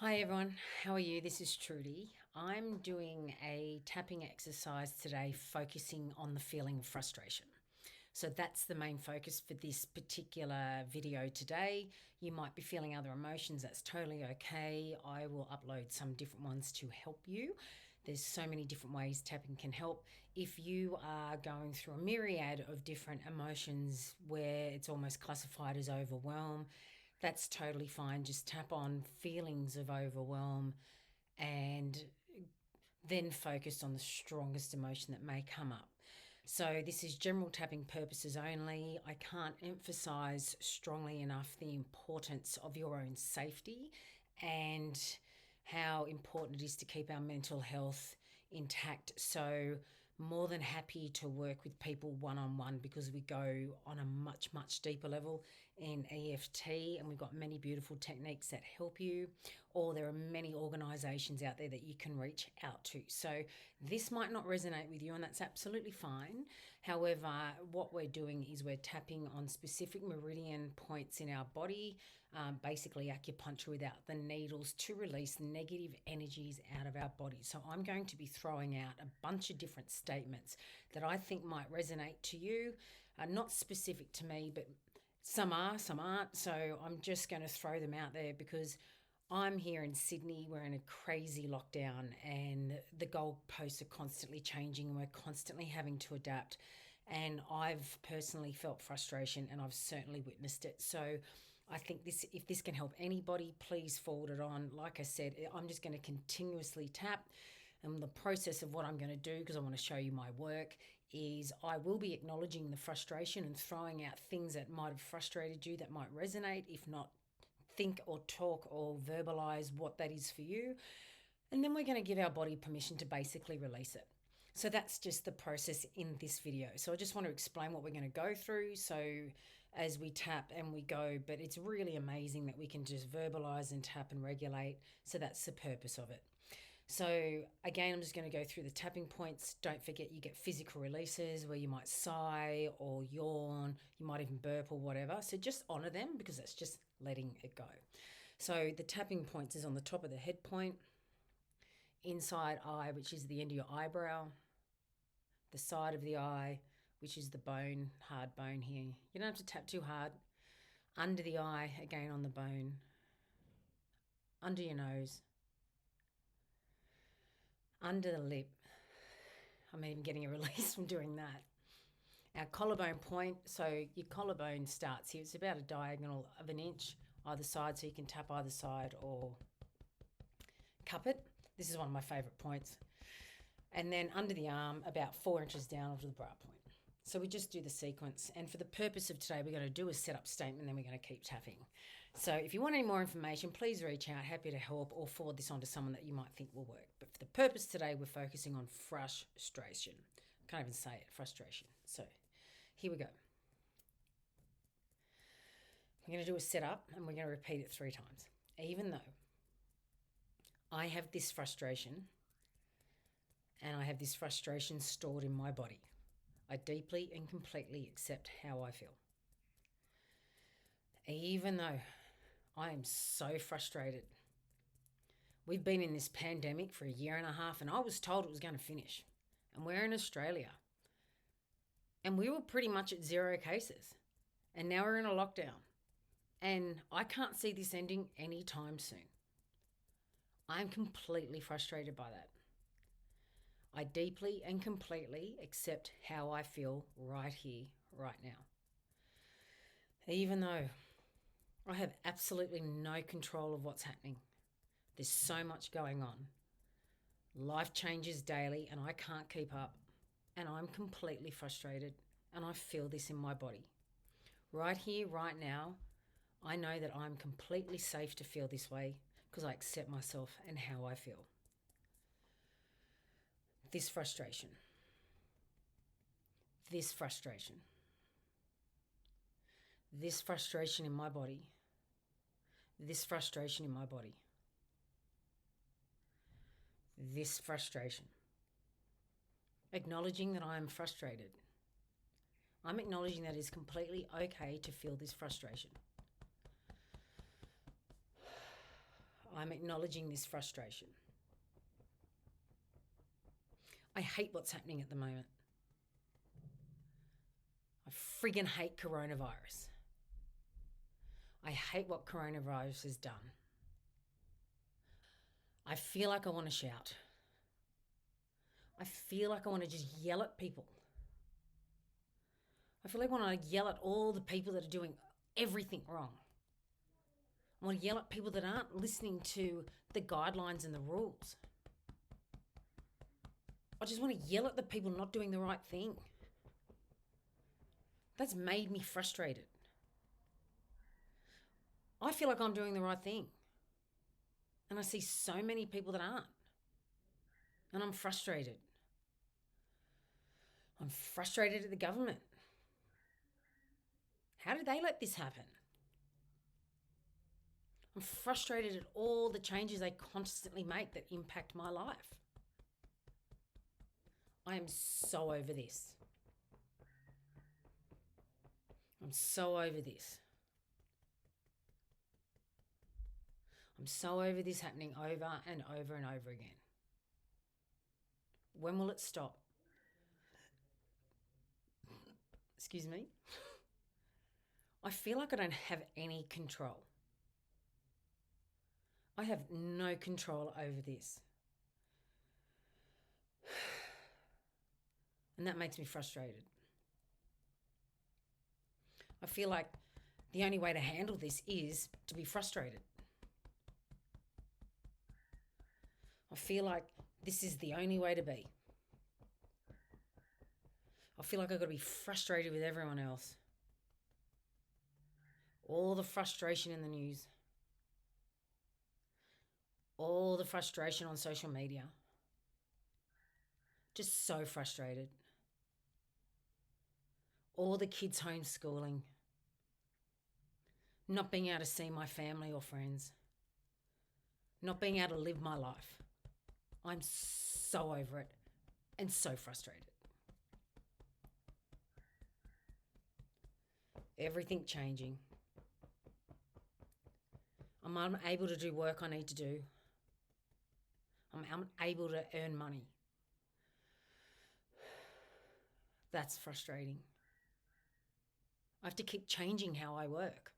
Hi everyone, how are you? This is Trudy. I'm doing a tapping exercise today focusing on the feeling of frustration. So that's the main focus for this particular video today. You might be feeling other emotions, that's totally okay. I will upload some different ones to help you. There's so many different ways tapping can help. If you are going through a myriad of different emotions where it's almost classified as overwhelm, that's totally fine. Just tap on feelings of overwhelm and then focus on the strongest emotion that may come up. So, this is general tapping purposes only. I can't emphasize strongly enough the importance of your own safety and how important it is to keep our mental health intact. So, more than happy to work with people one on one because we go on a much, much deeper level in EFT, and we've got many beautiful techniques that help you, or there are many organizations out there that you can reach out to. So this might not resonate with you, and that's absolutely fine. However, what we're doing is we're tapping on specific meridian points in our body, basically acupuncture without the needles, to release negative energies out of our body. So I'm going to be throwing out a bunch of different statements that I think might resonate to you, not specific to me, but some are, some aren't. So I'm just going to throw them out there because I'm here in Sydney. We're in a crazy lockdown and the goalposts are constantly changing and we're constantly having to adapt. And I've personally felt frustration and I've certainly witnessed it. So I think if this can help anybody, please forward it on. Like I said, I'm just going to continuously tap. And the process of what I'm going to do, because I want to show you my work, is I will be acknowledging the frustration and throwing out things that might have frustrated you that might resonate. If not, think or talk or verbalize what that is for you. And then we're going to give our body permission to basically release it. So that's just the process in this video. So I just want to explain what we're going to go through. So as we tap and we go, but it's really amazing that we can just verbalize and tap and regulate. So that's the purpose of it. So again, I'm just going to go through the tapping points. Don't forget you get physical releases where you might sigh or yawn, you might even burp or whatever. So just honor them because that's just letting it go. So the tapping points is on the top of the head point, inside eye, which is the end of your eyebrow, the side of the eye, which is the bone, hard bone here. You don't have to tap too hard. Under the eye, again on the bone, under your nose, under the lip. I'm even getting a release from doing that. Our collarbone point, so your collarbone starts here. It's about a diagonal of an inch either side, so you can tap either side or cup it. This is one of my favourite points. And then under the arm, about 4 inches down onto the bra point. So we just do the sequence. And for the purpose of today, we're going to do a setup statement, then we're going to keep tapping. So if you want any more information, please reach out. Happy to help or forward this on to someone that you might think will work. But for the purpose today, we're focusing on frustration. I can't even say it, frustration. So here we go. We're going to do a setup and we're going to repeat it 3 times. Even though I have this frustration and I have this frustration stored in my body, I deeply and completely accept how I feel. Even though I am so frustrated. We've been in this pandemic for 1.5 years and I was told it was going to finish. And we're in Australia. And we were pretty much at 0 cases. And now we're in a lockdown. And I can't see this ending anytime soon. I'm completely frustrated by that. I deeply and completely accept how I feel right here, right now. Even though I have absolutely no control of what's happening. There's so much going on. Life changes daily and I can't keep up. And I'm completely frustrated and I feel this in my body. Right here, right now, I know that I'm completely safe to feel this way because I accept myself and how I feel. This frustration. This frustration. This frustration in my body. This frustration in my body. This frustration. Acknowledging that I am frustrated. I'm acknowledging that it's completely okay to feel this frustration. I'm acknowledging this frustration. I hate what's happening at the moment. I friggin' hate coronavirus. I hate what coronavirus has done. I feel like I want to shout. I feel like I want to just yell at people. I feel like I want to yell at all the people that are doing everything wrong. I want to yell at people that aren't listening to the guidelines and the rules. I just want to yell at the people not doing the right thing. That's made me frustrated. I feel like I'm doing the right thing. And I see so many people that aren't. And I'm frustrated. I'm frustrated at the government. How did they let this happen? I'm frustrated at all the changes they constantly make that impact my life. I am so over this. I'm so over this. I'm so over this happening over and over and over again. When will it stop? Excuse me. I feel like I don't have any control. I have no control over this. And that makes me frustrated. I feel like the only way to handle this is to be frustrated. I feel like this is the only way to be. I feel like I've got to be frustrated with everyone else. All the frustration in the news. All the frustration on social media. Just so frustrated. All the kids homeschooling. Not being able to see my family or friends. Not being able to live my life. I'm so over it and so frustrated. Everything changing. I'm unable to do work I need to do. I'm unable to earn money. That's frustrating. I have to keep changing how I work.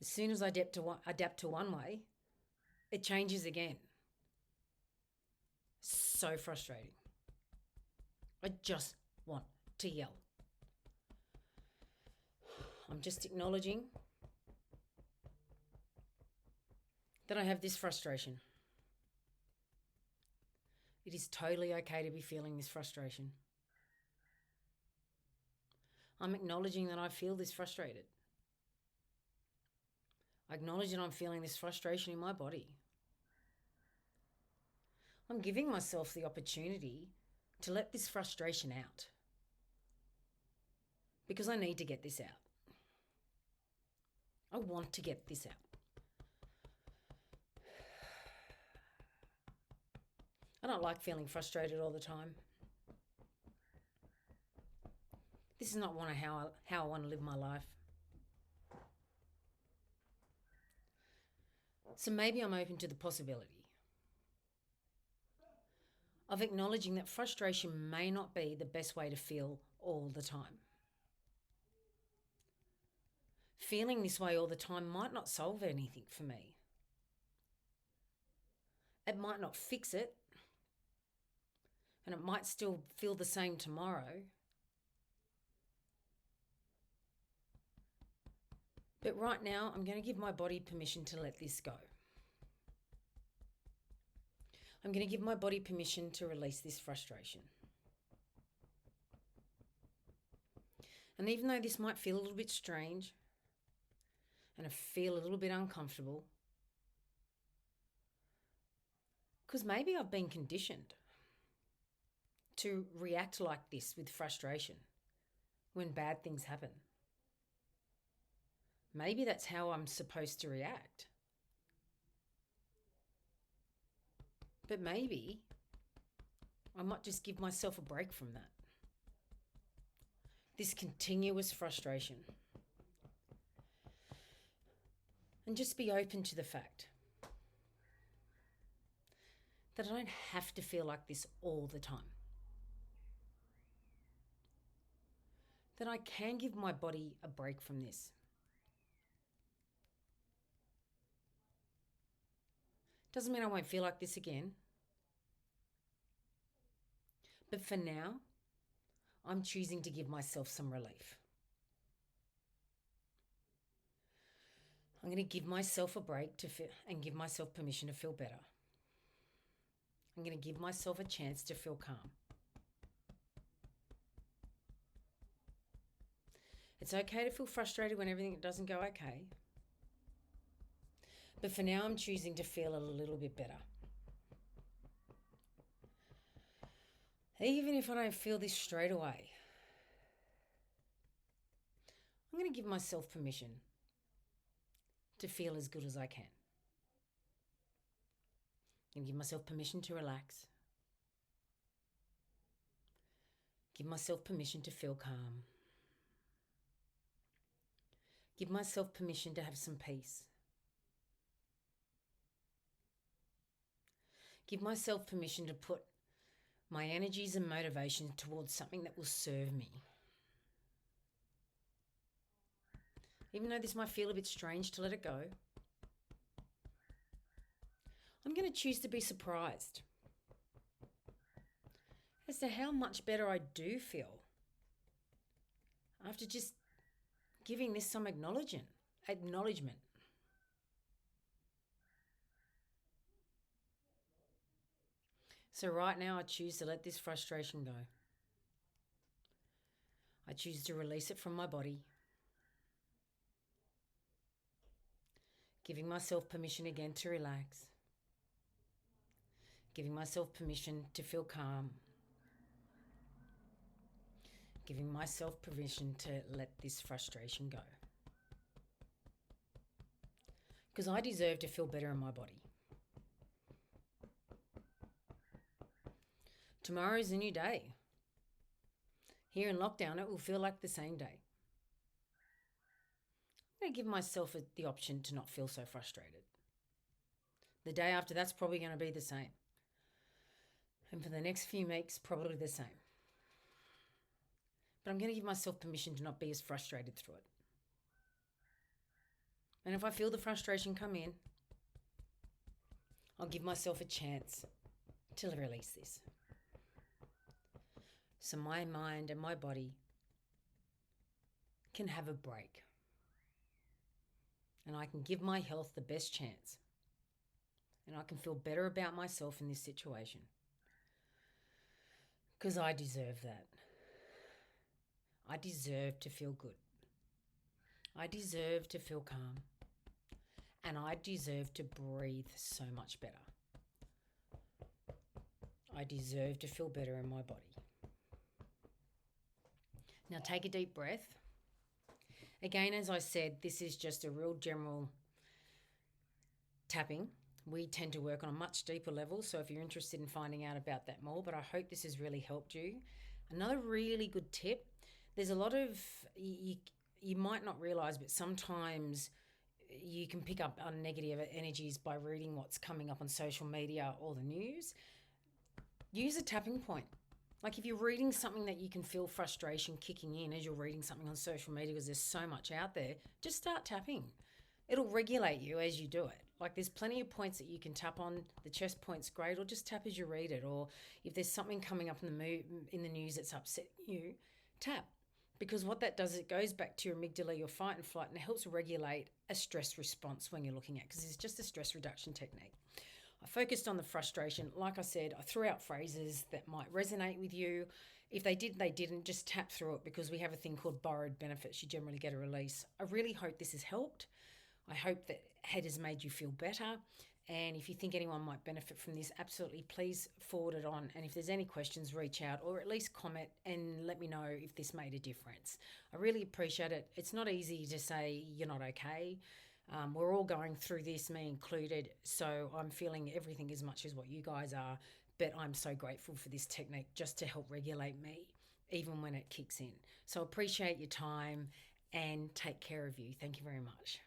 As soon as I adapt to one way, it changes again. So frustrating. I just want to yell. I'm just acknowledging that I have this frustration. It is totally okay to be feeling this frustration. I'm acknowledging that I feel this frustrated. I acknowledge that I'm feeling this frustration in my body. I'm giving myself the opportunity to let this frustration out because I need to get this out. I want to get this out. I don't like feeling frustrated all the time. This is not how I want to live my life. So maybe I'm open to the possibility of acknowledging that frustration may not be the best way to feel all the time. Feeling this way all the time might not solve anything for me. It might not fix it, and it might still feel the same tomorrow. But right now, I'm going to give my body permission to let this go. I'm going to give my body permission to release this frustration. And even though this might feel a little bit strange and I feel a little bit uncomfortable, because maybe I've been conditioned to react like this with frustration when bad things happen. Maybe that's how I'm supposed to react. But maybe I might just give myself a break from that. This continuous frustration. And just be open to the fact that I don't have to feel like this all the time. That I can give my body a break from this. Doesn't mean I won't feel like this again. But for now, I'm choosing to give myself some relief. I'm going to give myself a break and give myself permission to feel better. I'm going to give myself a chance to feel calm. It's okay to feel frustrated when everything doesn't go okay. But for now, I'm choosing to feel a little bit better. Even if I don't feel this straight away, I'm going to give myself permission to feel as good as I can. I'm going to give myself permission to relax. Give myself permission to feel calm. Give myself permission to have some peace. Give myself permission to put my energies and motivation towards something that will serve me. Even though this might feel a bit strange to let it go, I'm going to choose to be surprised as to how much better I do feel after just giving this some acknowledgement. So right now I choose to let this frustration go. I choose to release it from my body, giving myself permission again to relax, giving myself permission to feel calm, giving myself permission to let this frustration go. Because I deserve to feel better in my body. Tomorrow is a new day. Here in lockdown, it will feel like the same day. I'm going to give myself the option to not feel so frustrated. The day after that's probably going to be the same. And for the next few weeks, probably the same. But I'm going to give myself permission to not be as frustrated through it. And if I feel the frustration come in, I'll give myself a chance to release this. So my mind and my body can have a break. And I can give my health the best chance. And I can feel better about myself in this situation. Because I deserve that. I deserve to feel good. I deserve to feel calm. And I deserve to breathe so much better. I deserve to feel better in my body. Now take a deep breath. Again, as I said, this is just a real general tapping. We tend to work on a much deeper level, so if you're interested in finding out about that more, but I hope this has really helped you. Another really good tip, there's a lot of, you might not realise, but sometimes you can pick up on negative energies by reading what's coming up on social media or the news. Use a tapping point. Like if you're reading something that you can feel frustration kicking in as you're reading something on social media because there's so much out there, just start tapping. It'll regulate you as you do it. Like there's plenty of points that you can tap on. The chest point's great, or just tap as you read it. Or if there's something coming up in the news that's upsetting you, tap. Because what that does is it goes back to your amygdala, your fight and flight, and it helps regulate a stress response when you're looking at, because it's just a stress reduction technique. I focused on the frustration. Like I said, I threw out phrases that might resonate with you. If they did, they didn't. Just tap through it, because we have a thing called borrowed benefits. You generally get a release. I really hope this has helped. I hope that it has made you feel better. And if you think anyone might benefit from this, absolutely please forward it on. And if there's any questions, reach out, or at least comment and let me know if this made a difference. I really appreciate it. It's not easy to say you're not okay. We're all going through this, me included, so I'm feeling everything as much as what you guys are, but I'm so grateful for this technique just to help regulate me, even when it kicks in. So appreciate your time and take care of you. Thank you very much.